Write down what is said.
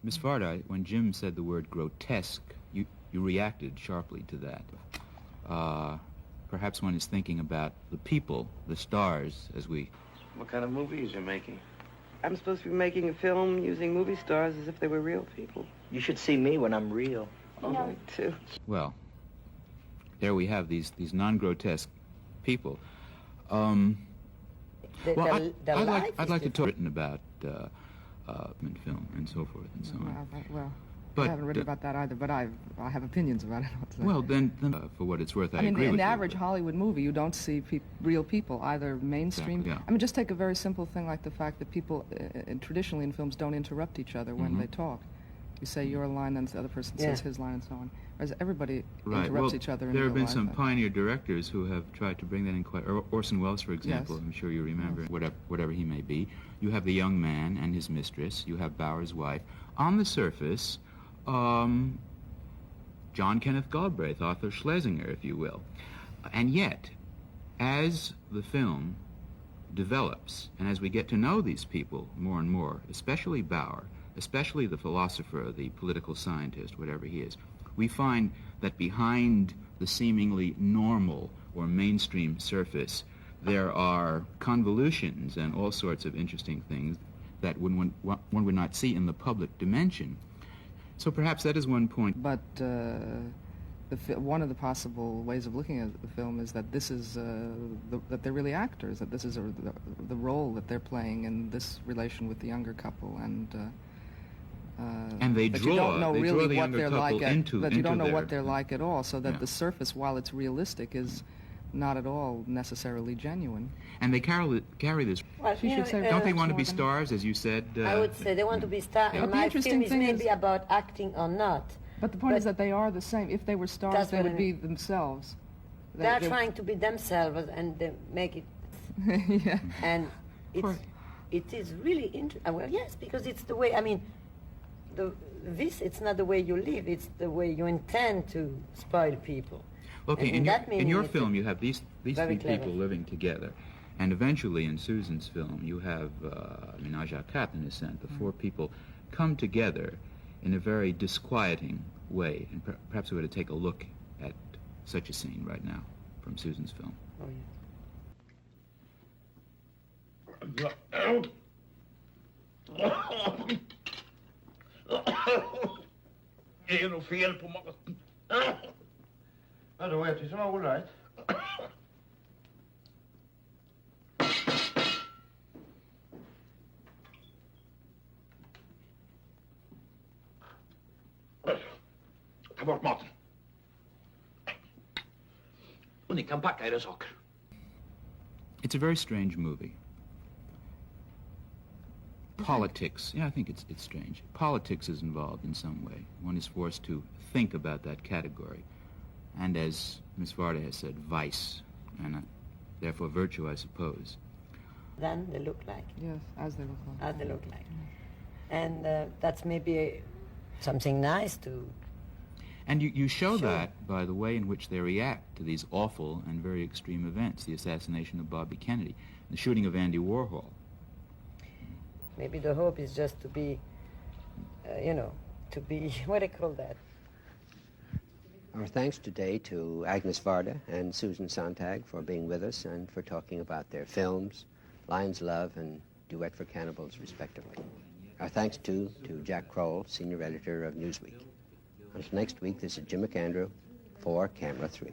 Miss Varda, when Jim said the word grotesque, you reacted sharply to that. Perhaps one is thinking about the people, the stars, as we... What kind of movies you're making? I'm supposed to be making a film using movie stars as if they were real people. You should see me when I'm real. Oh, me too. Well, there we have these non-grotesque people. I'd like to talk written about film and so forth and so on. I haven't written about that either, but I have opinions about it. Well, then for what it's worth, I agree with you. In the average Hollywood movie, you don't see real people, either mainstream... Exactly, yeah. I mean, just take a very simple thing like the fact that people, traditionally in films, don't interrupt each other when they talk. You say your line, then the other person says his line, and so on. Whereas everybody interrupts each other in there have real been some life. pioneer directors who have tried to bring that in quite... Orson Welles, for example, Yes. I'm sure you remember, whatever he may be. You have the young man and his mistress. You have Bauer's wife. On the surface... John Kenneth Galbraith, Arthur Schlesinger, if you will. And yet, as the film develops, and as we get to know these people more and more, especially Bauer, especially the philosopher, the political scientist, whatever he is, we find that behind the seemingly normal or mainstream surface, there are convolutions and all sorts of interesting things that one would not see in the public dimension. So perhaps that is one point. But one of the possible ways of looking at the film is that this is that they're really actors, that this is the role that they're playing in this relation with the younger couple, and they but draw, you don't know they really draw the what younger they're couple like into but you don't know their, what they're like at all. So that the surface, while it's realistic, is not at all necessarily genuine. And they carry this. Well, don't they want to be stars, as you said? I would say they want to be stars. Yeah. And my film is maybe about acting or not. But the point is that they are the same. If they were stars, they would be themselves. They're trying to be themselves, and they make it. Yeah. And it is really interesting. Well, yes, because it's the way. I mean, it's not the way you live. It's the way you intend to spoil people. Okay, in your film, you have these three people living together. And eventually, in Susan's film, you have Ménage à quatre, in a sense. The four people come together in a very disquieting way. And perhaps we ought to take a look at such a scene right now from Susan's film. Oh, Det är nog fel på många... Vadå, jag tycker det var all right. Ta bort maten. Och ni kan packa era saker. It's a very strange movie. Politics, I think it's strange. Politics is involved in some way. One is forced to think about that category. And as Miss Varda has said, vice, and therefore virtue, I suppose. Then they look like. Yes, as they look like. As they look like. And that's maybe something nice to... And you show that by the way in which they react to these awful and very extreme events, the assassination of Bobby Kennedy, the shooting of Andy Warhol. Maybe the hope is just to be, to be, what do you call that? Our thanks today to Agnes Varda and Susan Sontag for being with us and for talking about their films, Lion's Love and Duet for Cannibals, respectively. Our thanks, too, to Jack Kroll, senior editor of Newsweek. Until next week, this is Jim McAndrew for Camera 3.